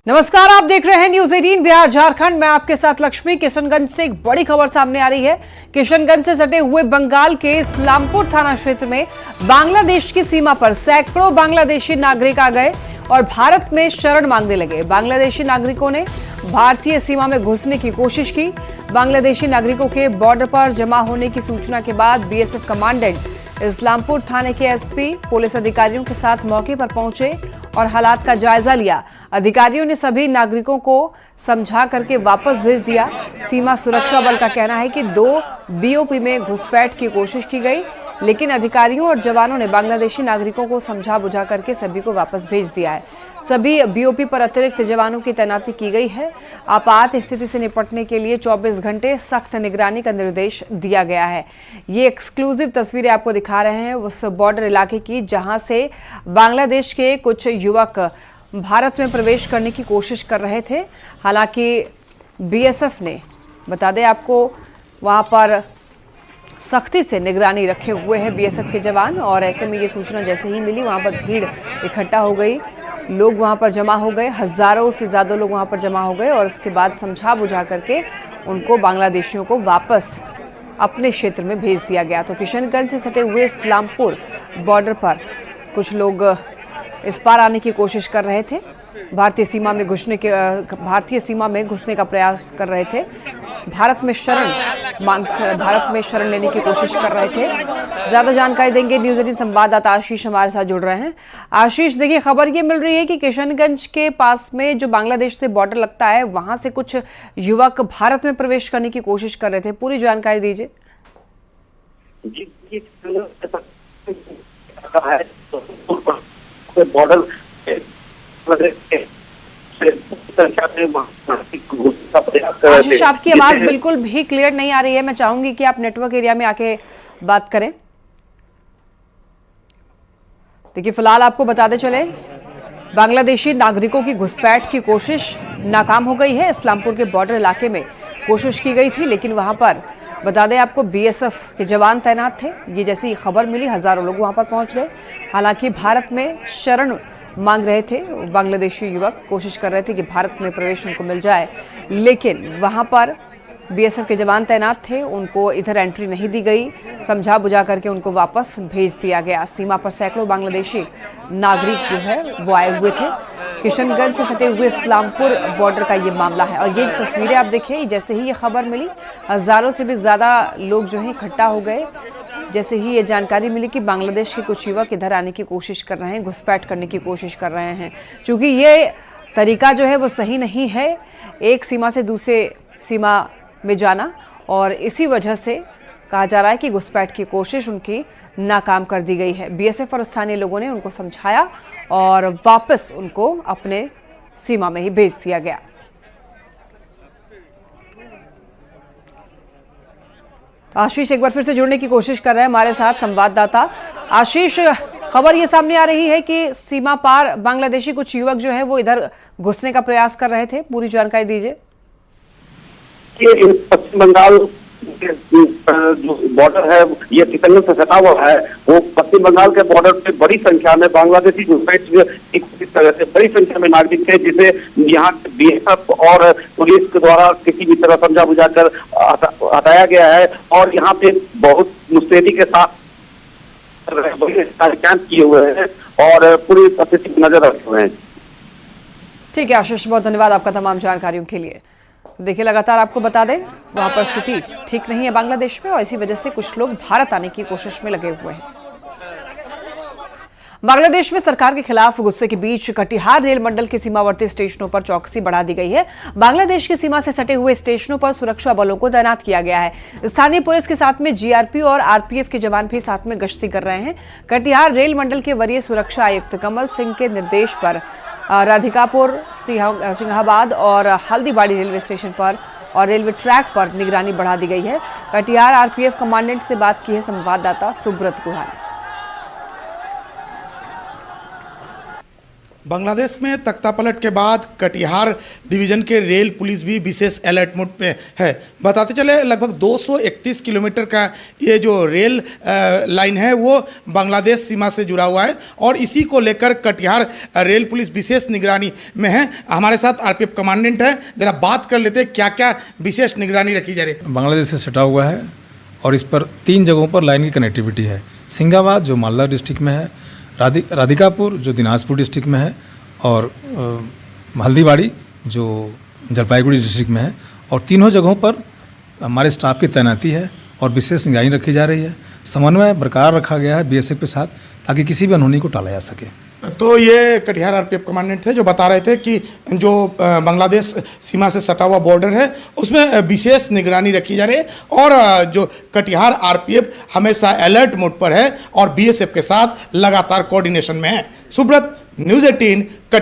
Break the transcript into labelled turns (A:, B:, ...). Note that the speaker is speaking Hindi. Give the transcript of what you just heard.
A: नमस्कार, आप देख रहे हैं न्यूज 18 बिहार झारखंड। मैं आपके साथ लक्ष्मी। किशनगंज से एक बड़ी खबर सामने आ रही है। किशनगंज से सटे हुए बंगाल के इस्लामपुर थाना क्षेत्र में बांग्लादेश की सीमा पर सैकड़ों बांग्लादेशी नागरिक आ गए और भारत में शरण मांगने लगे। बांग्लादेशी नागरिकों ने भारतीय सीमा में घुसने की कोशिश की। बांग्लादेशी नागरिकों के बॉर्डर पर जमा होने की सूचना के बाद बीएसएफ कमांडेंट इस्लामपुर थाने के एसपी पुलिस अधिकारियों के साथ मौके पर पहुंचे और हालात का जायजा लिया। अधिकारियों ने सभी नागरिकों को समझा करके वापस भेज दिया। सीमा सुरक्षा बल का कहना है कि 2 बीओपी में घुसपैठ की कोशिश की गई, लेकिन अधिकारियों और जवानों ने बांग्लादेशी नागरिकों को समझा बुझा करके सभी को वापस भेज दिया है। सभी बीओपी पर अतिरिक्त जवानों की तैनाती की गई है। आपात स्थिति से निपटने के लिए 24 घंटे सख्त निगरानी का निर्देश दिया गया है। ये एक्सक्लूसिव तस्वीरें आपको दिखा रहे हैं उस बॉर्डर इलाके की, जहां से बांग्लादेश के कुछ युवक भारत में प्रवेश करने की कोशिश कर रहे थे। हालांकि बीएसएफ ने, बता दें आपको, वहां पर सख्ती से निगरानी रखे हुए हैं बीएसएफ के जवान। और ऐसे में ये सूचना जैसे ही मिली, वहां पर भीड़ इकट्ठा हो गई, लोग वहां पर जमा हो गए, हजारों से ज्यादा लोग वहां पर जमा हो गए और उसके बाद समझा बुझा करके उनको, बांग्लादेशियों को, वापस अपने क्षेत्र में भेज दिया गया। तो किशनगंज से सटे हुए इस्लामपुर बॉर्डर पर कुछ लोग इस पार आने की कोशिश कर रहे थे, भारतीय सीमा में घुसने का प्रयास कर रहे थे, भारत में शरण लेने की कोशिश कर रहे थे। ज्यादा जानकारी देंगे न्यूज 18 संवाददाता आशीष हमारे साथ जुड़ रहे हैं। आशीष, देखिए, खबर ये मिल रही है कि किशनगंज के पास में जो बांग्लादेश से बॉर्डर लगता है, वहां से कुछ युवक भारत में प्रवेश करने की कोशिश कर रहे थे। पूरी जानकारी दीजिए।
B: बॉर्डर
A: आशीष, आपकी आवाज बिल्कुल भी क्लियर नहीं आ रही है। मैं चाहूंगी कि आप नेटवर्क एरिया में आके बात करें। देखिए, फिलहाल आपको बताते चले, बांग्लादेशी नागरिकों की घुसपैठ की कोशिश नाकाम हो गई है। इस्लामपुर के बॉर्डर इलाके में कोशिश की गई थी, लेकिन वहां पर, बता दें आपको, बीएसएफ के जवान तैनात थे। ये जैसी खबर मिली, हजारों लोग वहां पर पहुंच गए। हालांकि भारत में शरण मांग रहे थे बांग्लादेशी युवक, कोशिश कर रहे थे कि भारत में प्रवेश उनको मिल जाए, लेकिन वहां पर बीएसएफ के जवान तैनात थे, उनको इधर एंट्री नहीं दी गई। समझा बुझा करके उनको वापस भेज दिया गया। सीमा पर सैकड़ों बांग्लादेशी नागरिक जो है वो आए हुए थे। किशनगंज से सटे हुए इस्लामपुर बॉर्डर का ये मामला है और ये तस्वीरें आप देखिए, जैसे ही ये खबर मिली, हजारों से भी ज्यादा लोग जो है इकट्ठा हो गए। जैसे ही ये जानकारी मिली कि बांग्लादेश के कुछ युवक इधर आने की कोशिश कर रहे हैं, घुसपैठ करने की कोशिश कर रहे हैं, क्योंकि ये तरीका जो है वो सही नहीं है, एक सीमा से दूसरे सीमा में जाना, और इसी वजह से कहा जा रहा है कि घुसपैठ की कोशिश उनकी नाकाम कर दी गई है। बीएसएफ और स्थानीय लोगों ने उनको समझाया और वापस उनको अपने सीमा में ही भेज दिया गया। आशीष एक बार फिर से जुड़ने की कोशिश कर रहे हैं हमारे साथ संवाददाता। आशीष, खबर ये सामने आ रही है कि सीमा पार बांग्लादेशी कुछ युवक जो है वो इधर घुसने का प्रयास कर रहे थे। पूरी जानकारी दीजिए।
B: पश्चिम बंगाल जो बॉर्डर है, ये किशनगंज से सटा हुआ है, वो पश्चिम बंगाल के बॉर्डर पे बड़ी संख्या में बांग्लादेशी घुसपैठ की कोशिश कर रहे थे। बड़ी संख्या में नागरिक थे, जिसे यहाँ बीएसएफ और पुलिस के द्वारा किसी भी तरह समझा बुझा कर हटाया गया है और यहाँ पे बहुत मुस्तैदी के साथ कैंप किए हुए हैं और पूरी स्थिति पर नजर रखे हुए हैं।
A: ठीक है आशीष, बहुत धन्यवाद आपका तमाम जानकारियों के लिए। देखिए, लगातार आपको बता दें, वहां पर स्थिति ठीक नहीं है बांग्लादेश में और इसी वजह से कुछ लोग भारत आने की कोशिश में लगे हुए हैं। बांग्लादेश में सरकार के खिलाफ गुस्से के बीच कटिहार रेल मंडल के सीमावर्ती स्टेशनों पर चौकसी बढ़ा दी गई है। बांग्लादेश की सीमा से सटे हुए स्टेशनों पर सुरक्षा बलों को तैनात किया गया है। स्थानीय पुलिस के साथ में जीआरपी और आरपीएफ के जवान भी साथ में गश्ती कर रहे हैं। कटिहार रेल मंडल के वरीय सुरक्षा आयुक्त कमल सिंह के निर्देश पर राधिकापुर, सिंहाबाद और हल्दीबाड़ी रेलवे स्टेशन पर और रेलवे ट्रैक पर निगरानी बढ़ा दी गई है। कटिहार आरपीएफ कमांडेंट से बात की है संवाददाता सुब्रत गुहा ने।
C: बांग्लादेश में तख्तापलट के बाद कटिहार डिवीजन के रेल पुलिस भी विशेष अलर्ट मोड पे है। बताते चले लगभग 231 किलोमीटर का ये जो रेल लाइन है वो बांग्लादेश सीमा से जुड़ा हुआ है और इसी को लेकर कटिहार रेल पुलिस विशेष निगरानी में है। हमारे साथ आरपीएफ कमांडेंट है, जरा बात कर लेते हैं क्या क्या विशेष निगरानी रखी जा रही है।
D: बांग्लादेश से सटा हुआ है और इस पर 3 जगहों पर लाइन की कनेक्टिविटी है। सिंगाबाद जो मालदा डिस्ट्रिक्ट में है, राधिकापुर जो दिनाजपुर डिस्ट्रिक्ट में है और हल्दीबाड़ी जो जलपाईगुड़ी डिस्ट्रिक्ट में है और तीनों जगहों पर हमारे स्टाफ की तैनाती है और विशेष निगरानी रखी जा रही है। समन्वय बरकरार रखा गया है बीएसएफ के साथ ताकि किसी भी अनहोनी को टाला जा सके।
C: तो ये कटिहार आरपीएफ कमांडेंट थे जो बता रहे थे कि जो बांग्लादेश सीमा से सटा हुआ बॉर्डर है उसमें विशेष निगरानी रखी जा रही है और जो कटिहार आरपीएफ हमेशा अलर्ट मोड पर है और बीएसएफ के साथ लगातार कोऑर्डिनेशन में है। सुब्रत, न्यूज़ 18।